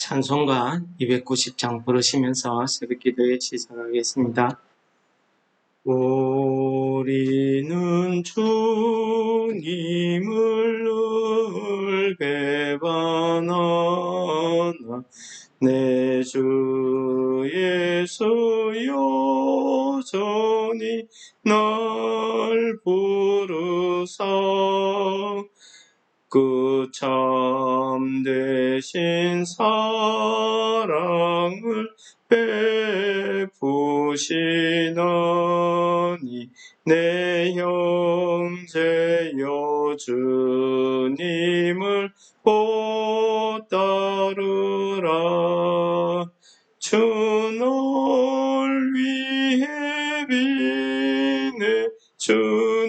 찬송가 290장 부르시면서 새벽기도에 시작하겠습니다. 우리는 주님을 늘 배반하나 내 주 예수 여전히 날 부르사 그 참되신 사랑을 베푸시나니 내 형제여 주님을 곧 따르라. 주 널 위해 비네 주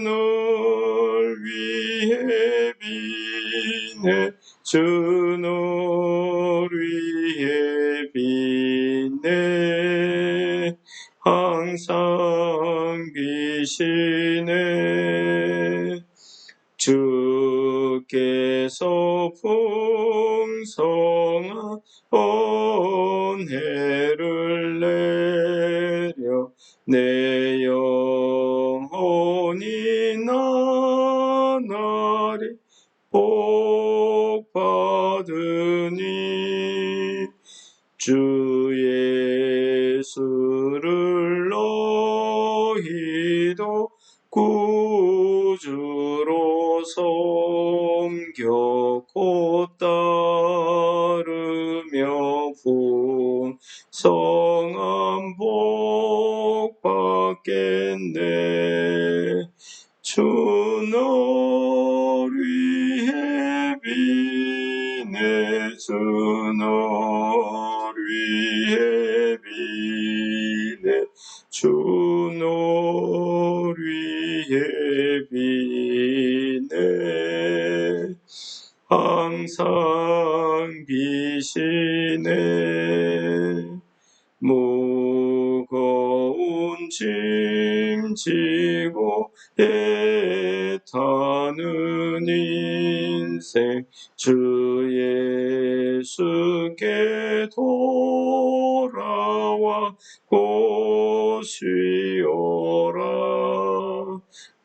널 위해 비네 주 널 위해 비네 항상 비시네. 주께서 풍성한 은혜를 내려 내 영혼이 나날이 복 받으니 주 예수를 너희도 구주로 섬겨 곧 따르며 풍성한 복 받겠네. 주 널 위해 비네 주 널 위해 비네 주 널 위해 비네 항상 비시네. 무거운 짐 지고 애타는 인생 주 예수께 돌아와 곧 쉬어라.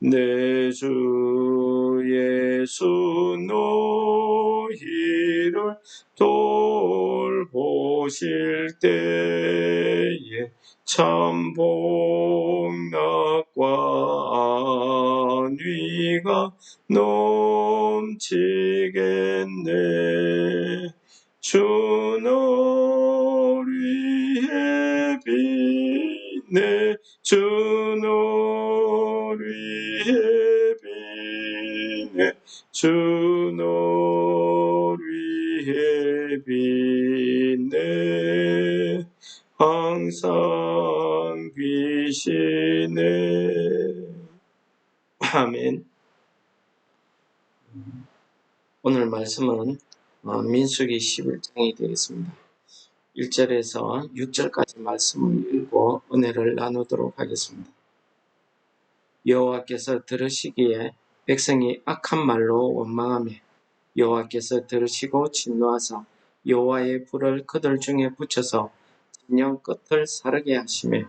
내 주 예수 너희를 돌보실 때에 참 복락과 안위가 넘치겠네. 주 널 위해 비네 주 널 위해 비네 주 널 위해 비네 항상 비시네. 아멘. 오늘 말씀은 민수기 11장이 되겠습니다. 1절에서 6절까지 말씀을 읽고 은혜를 나누도록 하겠습니다. 여호와께서 들으시기에 백성이 악한 말로 원망하며 여호와께서 들으시고 진노하사 여호와의 불을 그들 중에 붙여서 진영 끝을 사르게 하시며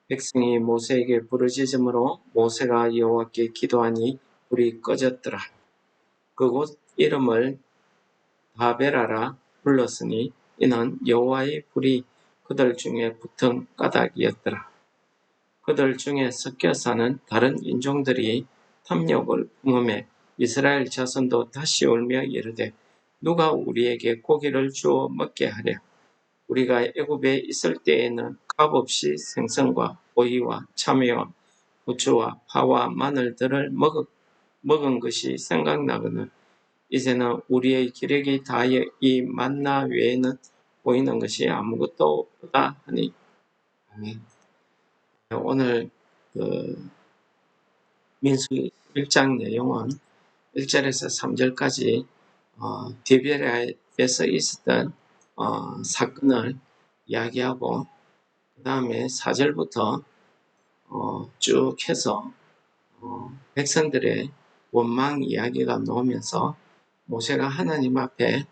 백성이 모세에게 부르짖음으로 모세가 여호와께 기도하니 불이 꺼졌더라. 그곳 이름을 다베라라 불렀으니 이는 여호와의 불이 그들 중에 붙은 까닭이었더라. 그들 중에 섞여 사는 다른 인종들이 탐욕을 품으며 이스라엘 자손도 다시 울며 이르되 누가 우리에게 고기를 주어 먹게 하랴. 우리가 애굽에 있을 때에는 값없이 생선과 오이와 참외와 고추와 파와 마늘들을 먹은 것이 생각나거늘 이제는 우리의 기력이 다하여 이 만나 외에는 보이는 것이 아무것도 없다 하니. 아멘. 오늘 민수기 11장 내용은 1절에서 3절까지 디베라에서 있었던 사건을 이야기하고 그 다음에 4절부터 쭉 해서 백성들의 원망 이야기가 나오면서 모세가 하나님 앞에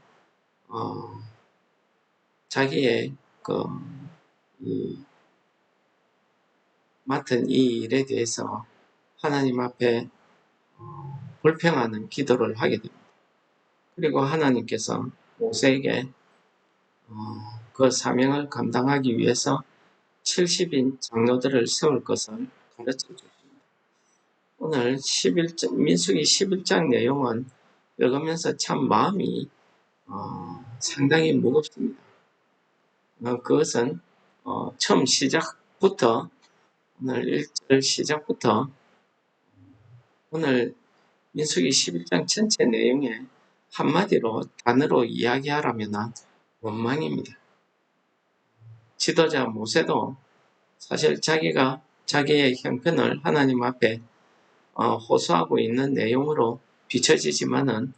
자기의 맡은 이 일에 대해서 하나님 앞에 불평하는 기도를 하게 됩니다. 그리고 하나님께서 모세에게 그 사명을 감당하기 위해서 70인 장로들을 세울 것을 가르쳐 주십니다. 오늘 민수기 11장 내용은 읽으면서 참 마음이 상당히 무겁습니다. 그것은 처음 시작부터 오늘 1절 시작부터 오늘 민수기 11장 전체 내용에 한마디로 단어로 이야기하라면 원망입니다. 지도자 모세도 사실 자기가 자기의 형편을 하나님 앞에 호소하고 있는 내용으로 비춰지지만은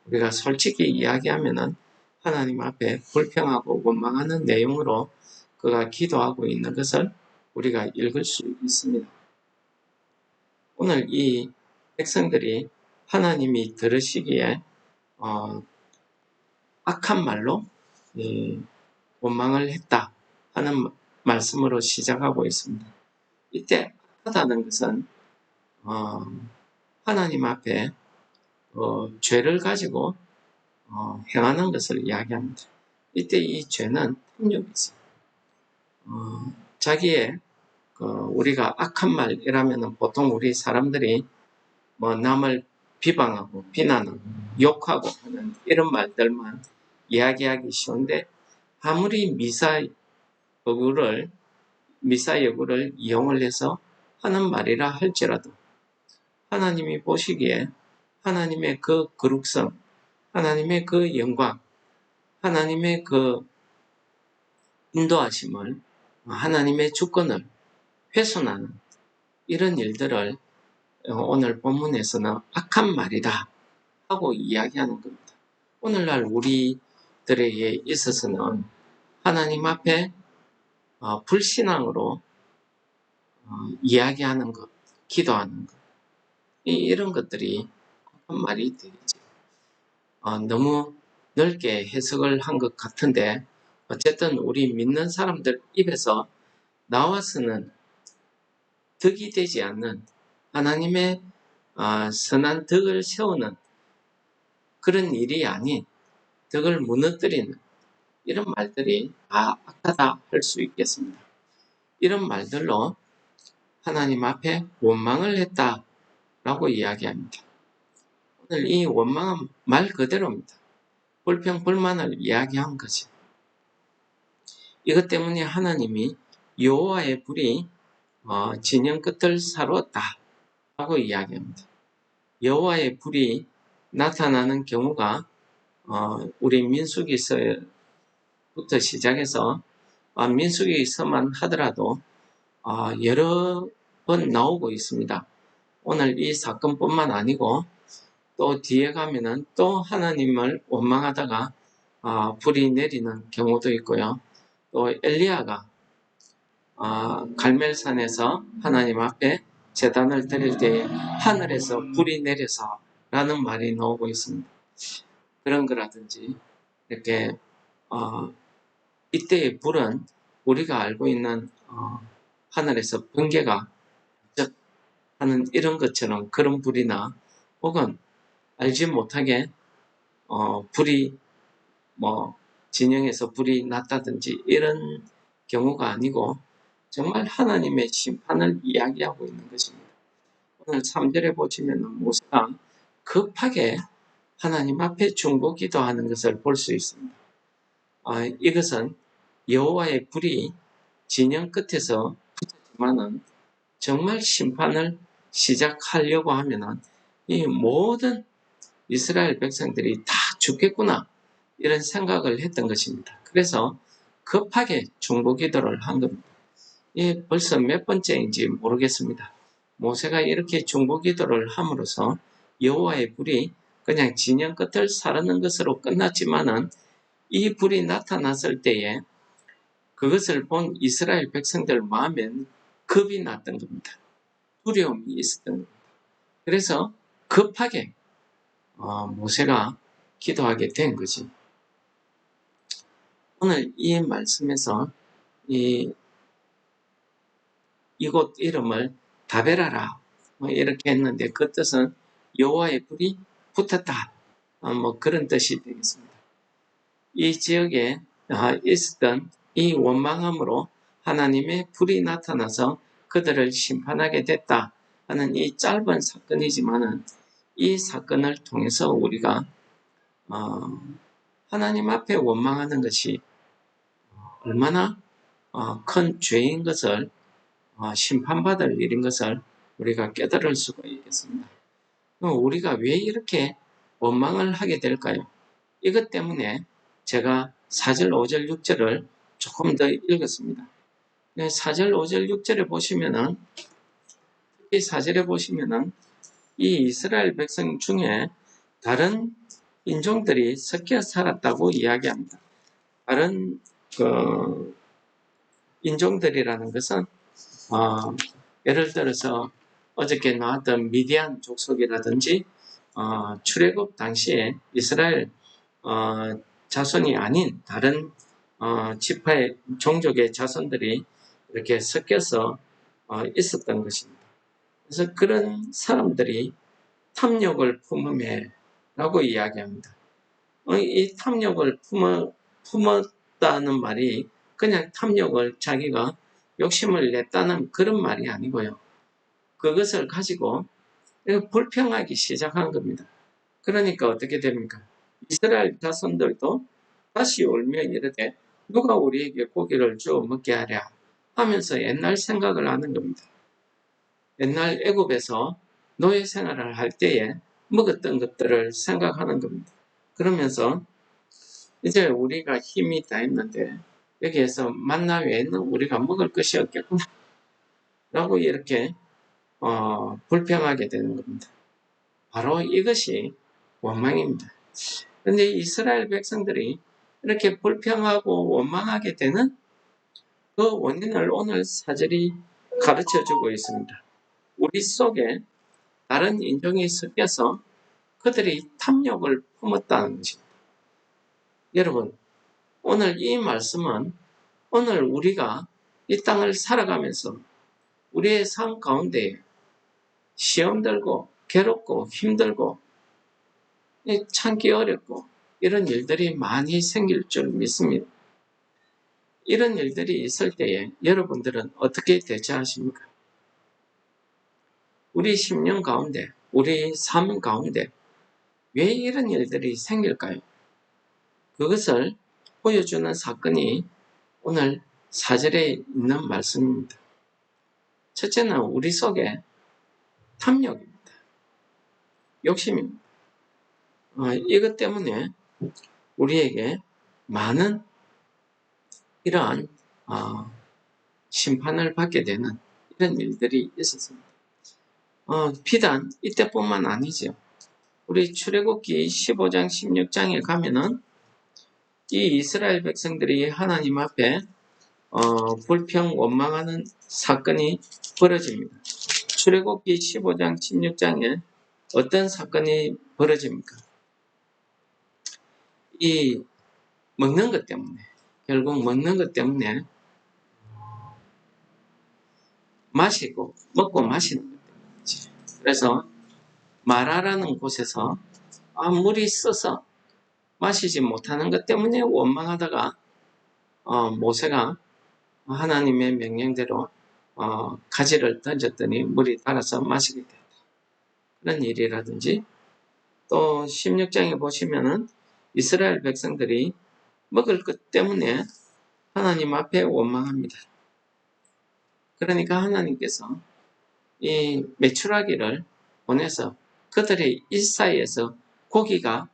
우리가 솔직히 이야기하면은 하나님 앞에 불평하고 원망하는 내용으로 그가 기도하고 있는 것을 우리가 읽을 수 있습니다. 오늘 이 백성들이 하나님이 들으시기에 악한 말로 원망을 했다 하는 말씀으로 시작하고 있습니다. 이때 악하다는 것은 하나님 앞에 죄를 가지고 행하는 것을 이야기합니다. 이때 이 죄는 탐욕이죠. 자기의 우리가 악한 말이라면 보통 우리 사람들이 남을 비방하고 비난하고 욕하고 하는 이런 말들만 이야기하기 쉬운데 아무리 미사여구를 이용을 해서 하는 말이라 할지라도 하나님이 보시기에 하나님의 그 거룩성, 하나님의 그 영광, 하나님의 그 인도하심을, 하나님의 주권을 훼손하는 이런 일들을 오늘 본문에서는 악한 말이다 하고 이야기하는 겁니다. 오늘날 우리들에게 있어서는 하나님 앞에 불신앙으로 이야기하는 것, 기도하는 것, 이런 것들이 악한 말이 되겠죠. 너무 넓게 해석을 한 것 같은데 어쨌든 우리 믿는 사람들 입에서 나와서는 덕이 되지 않는 하나님의 선한 덕을 세우는 그런 일이 아닌 덕을 무너뜨리는 이런 말들이 다 악하다 할 수 있겠습니다. 이런 말들로 하나님 앞에 원망을 했다라고 이야기합니다. 오늘 이 원망은 말 그대로입니다. 불평, 불만을 이야기한 거죠. 이것 때문에 하나님이 여호와의 불이 진영 끝을 사루었다 라고 이야기합니다. 여호와의 불이 나타나는 경우가 우리 민수기서부터 시작해서 민수기서만 하더라도 여러 번 나오고 있습니다. 오늘 이 사건뿐만 아니고 또 뒤에 가면은 또 하나님을 원망하다가 불이 내리는 경우도 있고요. 또 엘리야가 갈멜산에서 하나님 앞에 제단을 드릴 때에 하늘에서 불이 내려서 라는 말이 나오고 있습니다. 그런 거라든지 이렇게 이때의 불은 우리가 알고 있는 하늘에서 번개가 하는 이런 것처럼 그런 불이나 혹은 알지 못하게 불이 진영에서 불이 났다든지 이런 경우가 아니고 정말 하나님의 심판을 이야기하고 있는 것입니다. 오늘 3절에 보시면 모세가 급하게 하나님 앞에 중보기도하는 것을 볼 수 있습니다. 이것은 여호와의 불이 진영 끝에서 붙었지만은 정말 심판을 시작하려고 하면은 이 모든 이스라엘 백성들이 다 죽겠구나 이런 생각을 했던 것입니다. 그래서 급하게 중보기도를 한 겁니다. 벌써 몇 번째인지 모르겠습니다. 모세가 이렇게 중보기도를 함으로써 여호와의 불이 그냥 진영 끝을 사르는 것으로 끝났지만은 이 불이 나타났을 때에 그것을 본 이스라엘 백성들 마음엔 겁이 났던 겁니다. 두려움이 있었던 겁니다. 그래서 급하게 모세가 기도하게 된 거지. 오늘 이 말씀에서 이곳 이름을 다베라라 이렇게 했는데 그 뜻은 여호와의 불이 붙었다. 뭐 그런 뜻이 되겠습니다. 이 지역에 있었던 이 원망함으로 하나님의 불이 나타나서 그들을 심판하게 됐다 하는 이 짧은 사건이지만은 이 사건을 통해서 우리가 하나님 앞에 원망하는 것이 얼마나 큰 죄인 것을 심판받을 일인 것을 우리가 깨달을 수가 있겠습니다. 우리가 왜 이렇게 원망을 하게 될까요? 이것 때문에 제가 4절, 5절, 6절을 조금 더 읽었습니다. 4절, 5절, 6절에 보시면은, 특히 4절에 보시면은, 이 이스라엘 백성 중에 다른 인종들이 섞여 살았다고 이야기합니다. 다른 인종들이라는 것은 예를 들어서 어저께 나왔던 미디안 족속이라든지 출애굽 당시에 이스라엘 자손이 아닌 다른 지파의 종족의 자손들이 이렇게 섞여서 있었던 것입니다. 그래서 그런 사람들이 탐욕을 품음해라고 이야기합니다. 이 탐욕을 품었다는 말이 그냥 탐욕을 자기가 욕심을 냈다는 그런 말이 아니고요. 그것을 가지고 불평하기 시작한 겁니다. 그러니까 어떻게 됩니까? 이스라엘 자손들도 다시 울며 이르되 누가 우리에게 고기를 주어 먹게 하랴 하면서 옛날 생각을 하는 겁니다. 옛날 애굽에서 노예 생활을 할 때에 먹었던 것들을 생각하는 겁니다. 그러면서 이제 우리가 힘이 다 있는데 여기에서 만나 외에는 우리가 먹을 것이 없겠구나 라고 이렇게 불평하게 되는 겁니다. 바로 이것이 원망입니다. 그런데 이스라엘 백성들이 이렇게 불평하고 원망하게 되는 그 원인을 오늘 사절이 가르쳐 주고 있습니다. 우리 속에 다른 인종이 섞여서 그들이 탐욕을 품었다는 것입니다. 여러분, 오늘 이 말씀은 오늘 우리가 이 땅을 살아가면서 우리의 삶 가운데 시험 들고 괴롭고 힘들고 참기 어렵고 이런 일들이 많이 생길 줄 믿습니다. 이런 일들이 있을 때에 여러분들은 어떻게 대처하십니까? 우리 심령 가운데, 우리 삶 가운데 왜 이런 일들이 생길까요? 그것을 보여주는 사건이 오늘 4절에 있는 말씀입니다. 첫째는 우리 속에 탐욕입니다. 욕심입니다. 이것 때문에 우리에게 많은 이러한 심판을 받게 되는 이런 일들이 있었습니다. 비단 이때뿐만 아니죠. 우리 출애굽기 15장 16장에 가면은 이 이스라엘 백성들이 하나님 앞에 불평 원망하는 사건이 벌어집니다. 출애굽기 15장 16장에 어떤 사건이 벌어집니까? 이 먹는 것 때문에, 결국 먹는 것 때문에 먹고 마시는 것 때문이지. 그래서 마라라는 곳에서 물이 써서 마시지 못하는 것 때문에 원망하다가 모세가 하나님의 명령대로 가지를 던졌더니 물이 달아서 마시게 됐다. 그런 일이라든지 또 16장에 보시면은 이스라엘 백성들이 먹을 것 때문에 하나님 앞에 원망합니다. 그러니까 하나님께서 이 메추라기를 보내서 그들의 일사이에서 고기가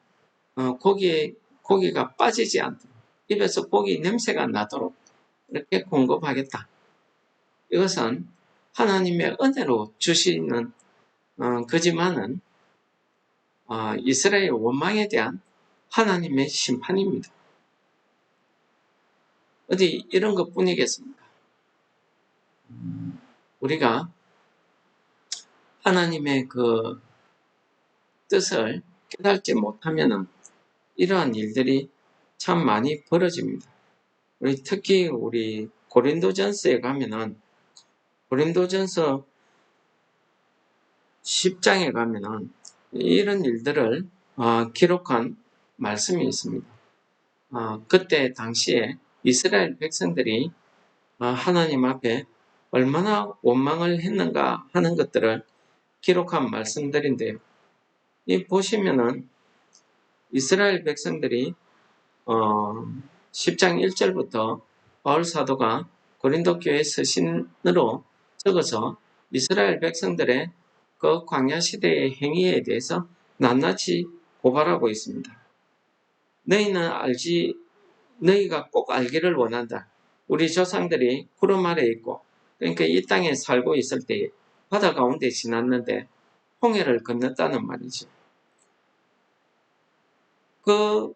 빠지지 않도록 입에서 고기 냄새가 나도록 이렇게 공급하겠다. 이것은 하나님의 은혜로 주시는 거지만은 이스라엘 원망에 대한 하나님의 심판입니다. 어디 이런 것뿐이겠습니까? 우리가 하나님의 그 뜻을 깨닫지 못하면은 이러한 일들이 참 많이 벌어집니다. 특히 우리 고린도전서에 가면은 고린도전서 10장에 가면은 이런 일들을 기록한 말씀이 있습니다. 그때 당시에 이스라엘 백성들이 하나님 앞에 얼마나 원망을 했는가 하는 것들을 기록한 말씀들인데요. 이 보시면은 이스라엘 백성들이 10장 1절부터 바울 사도가 고린도 교회 서신으로 적어서 이스라엘 백성들의 그 광야 시대의 행위에 대해서 낱낱이 고발하고 있습니다. 너희가 꼭 알기를 원한다. 우리 조상들이 구름 아래에 있고, 그러니까 이 땅에 살고 있을 때 바다 가운데 지났는데 홍해를 건넜다는 말이죠. 그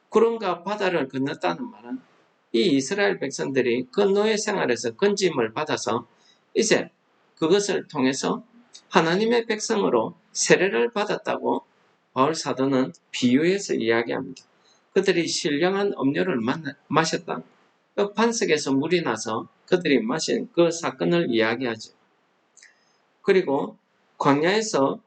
구름과 바다를 건넜다는 말은 이 이스라엘 백성들이 그 노예 생활에서 건짐을 받아서 이제 그것을 통해서 하나님의 백성으로 세례를 받았다고 바울 사도는 비유해서 이야기합니다. 그들이 신령한 음료를 마셨다. 그 반석에서 물이 나서 그들이 마신 그 사건을 이야기하죠. 그리고 광야에서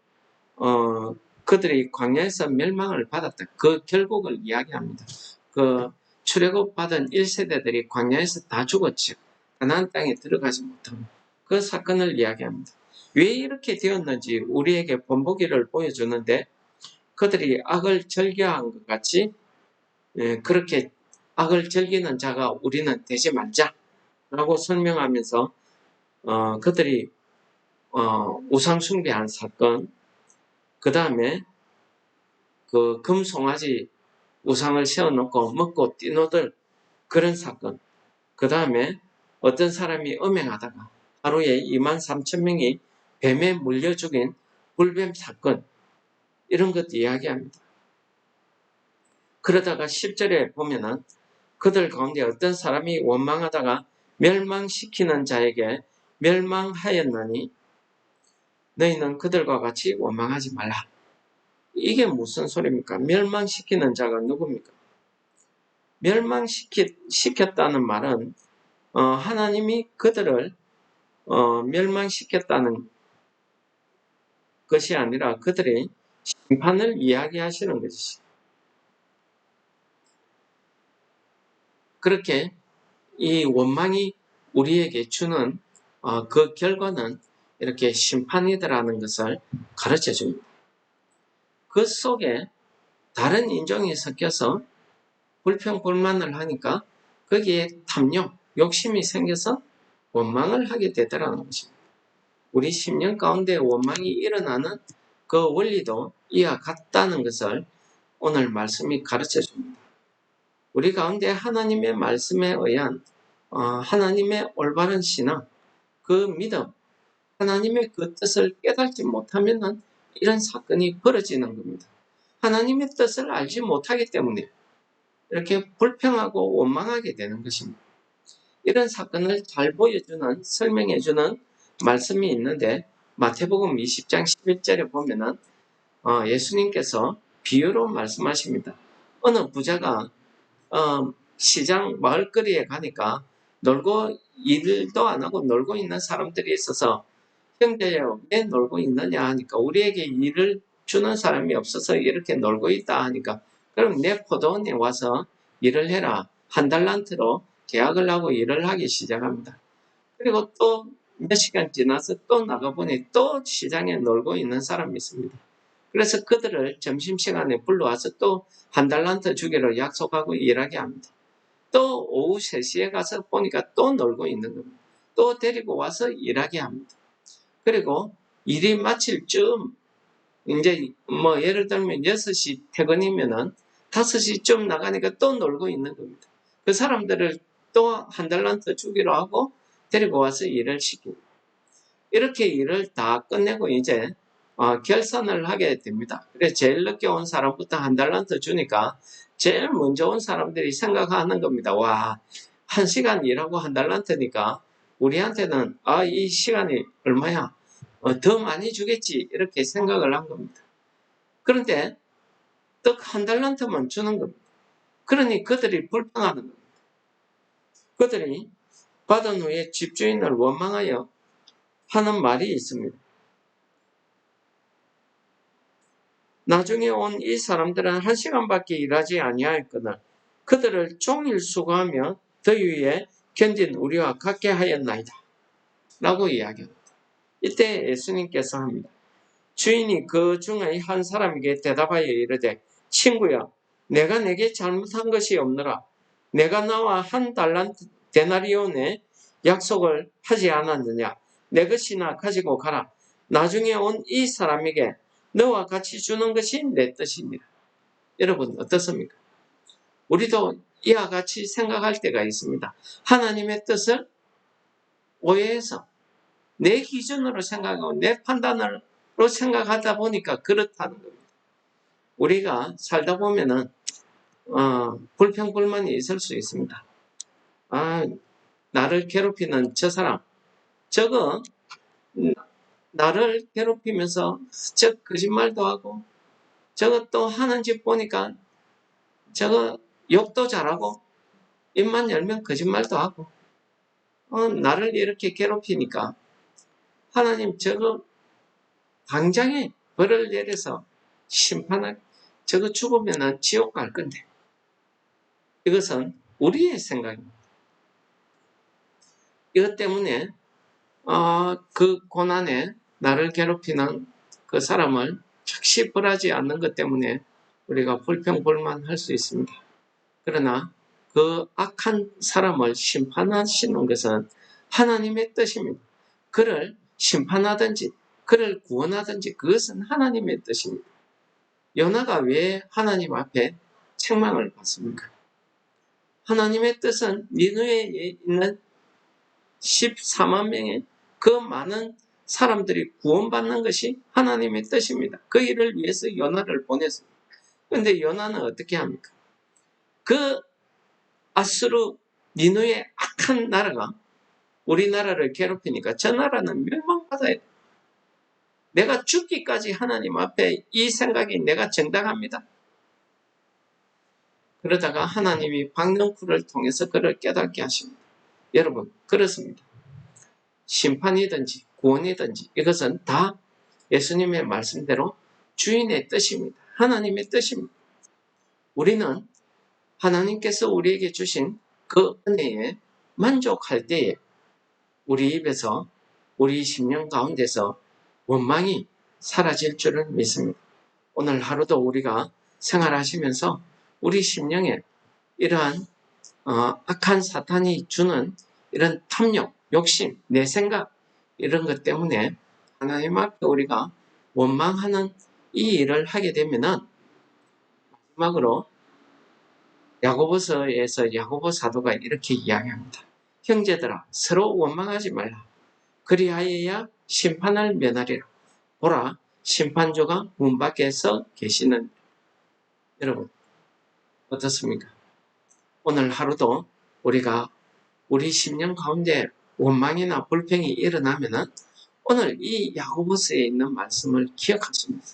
그들이 광야에서 멸망을 받았다. 그 결국을 이야기합니다. 그 출애굽 받은 1세대들이 광야에서 다 죽었죠. 가나안 땅에 들어가지 못하고 그 사건을 이야기합니다. 왜 이렇게 되었는지 우리에게 본보기를 보여주는데 그들이 악을 즐겨한 것 같이 그렇게 악을 즐기는 자가 우리는 되지 말자라고 설명하면서 그들이 우상 숭배한 사건, 그 다음에 그 금송아지 우상을 세워놓고 먹고 뛰노들 그런 사건, 그 다음에 어떤 사람이 음행하다가 하루에 23,000명이 뱀에 물려 죽인 불뱀 사건, 이런 것도 이야기합니다. 그러다가 10절에 보면은 그들 가운데 어떤 사람이 원망하다가 멸망시키는 자에게 멸망하였나니 너희는 그들과 같이 원망하지 말라. 이게 무슨 소리입니까? 멸망시키는 자가 누굽니까? 멸망시켰다는 말은 하나님이 그들을 멸망시켰다는 것이 아니라 그들의 심판을 이야기하시는 것이죠. 그렇게 이 원망이 우리에게 주는 그 결과는 이렇게 심판이더라는 것을 가르쳐 줍니다. 그 속에 다른 인종이 섞여서 불평불만을 하니까 거기에 탐욕, 욕심이 생겨서 원망을 하게 되더라는 것입니다. 우리 심령 가운데 원망이 일어나는 그 원리도 이와 같다는 것을 오늘 말씀이 가르쳐 줍니다. 우리 가운데 하나님의 말씀에 의한 하나님의 올바른 신앙, 그 믿음, 하나님의 그 뜻을 깨닫지 못하면 이런 사건이 벌어지는 겁니다. 하나님의 뜻을 알지 못하기 때문에 이렇게 불평하고 원망하게 되는 것입니다. 이런 사건을 잘 보여주는, 설명해주는 말씀이 있는데 마태복음 20장 11절에 보면은 예수님께서 비유로 말씀하십니다. 어느 부자가 시장 마을거리에 가니까 놀고 일도 안 하고 놀고 있는 사람들이 있어서 형제여 왜 놀고 있느냐 하니까 우리에게 일을 주는 사람이 없어서 이렇게 놀고 있다 하니까 그럼 내 포도원에 와서 일을 해라. 한 달란트로 계약을 하고 일을 하기 시작합니다. 그리고 또 몇 시간 지나서 또 나가보니 또 시장에 놀고 있는 사람이 있습니다. 그래서 그들을 점심시간에 불러와서 또 한 달란트 주기로 약속하고 일하게 합니다. 또 오후 3시에 가서 보니까 또 놀고 있는 겁니다. 또 데리고 와서 일하게 합니다. 그리고 일이 마칠 쯤 이제 예를 들면 6시 퇴근이면은 5시쯤 나가니까 또 놀고 있는 겁니다. 그 사람들을 또 한 달란트 주기로 하고 데리고 와서 일을 시킵니다. 이렇게 일을 다 끝내고 이제 결산을 하게 됩니다. 그래서 제일 늦게 온 사람부터 한 달란트 주니까 제일 먼저 온 사람들이 생각하는 겁니다. 와, 1시간 일하고 한 달란트니까 우리한테는 이 시간이 얼마야? 더 많이 주겠지 이렇게 생각을 한 겁니다. 그런데 떡 한 달란트만 주는 겁니다. 그러니 그들이 불평하는 겁니다. 그들이 받은 후에 집주인을 원망하여 하는 말이 있습니다. 나중에 온 이 사람들은 1시간밖에 일하지 아니하였거늘 그들을 종일 수고하며 더위에 견딘 우리와 같게 하였나이다. 라고 이야기합니다. 이때 예수님께서 합니다. 주인이 그 중의 한 사람에게 대답하여 이르되 친구야 내가 내게 잘못한 것이 없느라 내가 나와 한 달란트 데나리온의 약속을 하지 않았느냐 내 것이나 가지고 가라. 나중에 온 이 사람에게 너와 같이 주는 것이 내 뜻입니다. 여러분 어떻습니까? 우리도 이와 같이 생각할 때가 있습니다. 하나님의 뜻을 오해해서 내 기준으로 생각하고 내 판단으로 생각하다 보니까 그렇다는 겁니다. 우리가 살다 보면은 불평불만이 있을 수 있습니다. 나를 괴롭히는 저 사람, 저거 나를 괴롭히면서 저 거짓말도 하고 저거 또 하는 집 보니까 저거 욕도 잘하고 입만 열면 거짓말도 하고 나를 이렇게 괴롭히니까 하나님 저거 당장에 벌을 내려서 심판할 저거 죽으면 지옥 갈 건데 이것은 우리의 생각입니다. 이것 때문에 그 고난에 나를 괴롭히는 그 사람을 즉시 벌하지 않는 것 때문에 우리가 불평불만할 수 있습니다. 그러나 그 악한 사람을 심판하시는 것은 하나님의 뜻입니다. 그를 심판하든지 그를 구원하든지 그것은 하나님의 뜻입니다. 요나가 왜 하나님 앞에 책망을 받습니까? 하나님의 뜻은 니느웨에 있는 14만 명의 그 많은 사람들이 구원받는 것이 하나님의 뜻입니다. 그 일을 위해서 요나를 보냈습니다. 그런데 요나는 어떻게 합니까? 그 아수르 니느웨의 악한 나라가 우리나라를 괴롭히니까 저 나라는 멸망받아야 돼. 내가 죽기까지 하나님 앞에 이 생각이 내가 정당합니다. 그러다가 하나님이 박능쿨을 통해서 그를 깨닫게 하십니다. 여러분 그렇습니다. 심판이든지 구원이든지 이것은 다 예수님의 말씀대로 주인의 뜻입니다. 하나님의 뜻입니다. 우리는 하나님께서 우리에게 주신 그 은혜에 만족할 때에 우리 입에서 우리 심령 가운데서 원망이 사라질 줄을 믿습니다. 오늘 하루도 우리가 생활하시면서 우리 심령에 이러한 악한 사탄이 주는 이런 탐욕, 욕심, 내 생각 이런 것 때문에 하나님 앞에 우리가 원망하는 이 일을 하게 되면은 마지막으로 야고보서에서 야고보 사도가 이렇게 이야기합니다. 형제들아 서로 원망하지 말라. 그리하여야 심판을 면하리라. 보라 심판조가 문 밖에서 계시는. 여러분 어떻습니까? 오늘 하루도 우리가 우리 심령 가운데 원망이나 불평이 일어나면은 오늘 이 야고보서에 있는 말씀을 기억하십니다.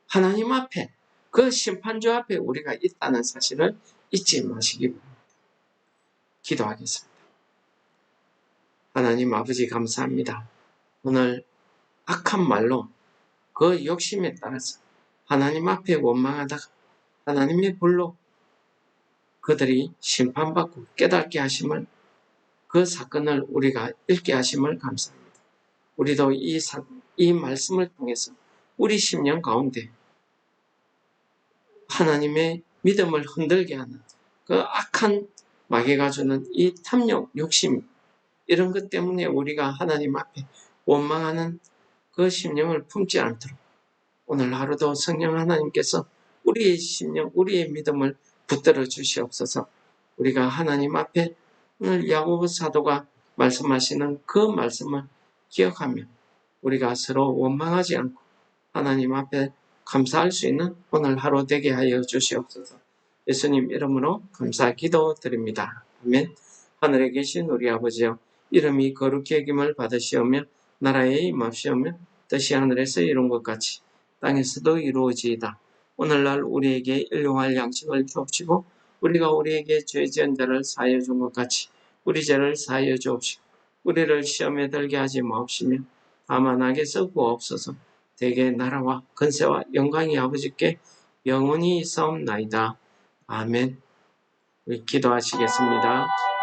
하나님 앞에 그 심판조 앞에 우리가 있다는 사실을 잊지 마시기 바랍니다. 기도하겠습니다. 하나님 아버지 감사합니다. 오늘 악한 말로 그 욕심에 따라서 하나님 앞에 원망하다가 하나님의 불로 그들이 심판받고 깨닫게 하심을 그 사건을 우리가 읽게 하심을 감사합니다. 우리도 이 말씀을 통해서 우리 심령 가운데 하나님의 믿음을 흔들게 하는 그 악한 마귀가 주는 이 탐욕, 욕심 이런 것 때문에 우리가 하나님 앞에 원망하는 그 심령을 품지 않도록 오늘 하루도 성령 하나님께서 우리의 심령, 우리의 믿음을 붙들어 주시옵소서. 우리가 하나님 앞에 오늘 야고보 사도가 말씀하시는 그 말씀을 기억하며 우리가 서로 원망하지 않고 하나님 앞에 감사할 수 있는 오늘 하루 되게 하여 주시옵소서. 예수님 이름으로 감사 기도드립니다. 아멘. 하늘에 계신 우리 아버지여 이름이 거룩히 여김을 받으시오며 나라에 임합시오며 뜻이 하늘에서 이룬 것 같이 땅에서도 이루어지이다. 오늘날 우리에게 일용할 양식을 주옵시고 우리가 우리에게 죄 지은 자를 사하여 준 것 같이 우리 죄를 사하여 주옵시고 우리를 시험에 들게 하지 마옵시며 다만 악에서 구하옵소서. 대개 나라와 권세와 영광이 아버지께 영원히 있사옵나이다. 아멘. 우리 기도하시겠습니다.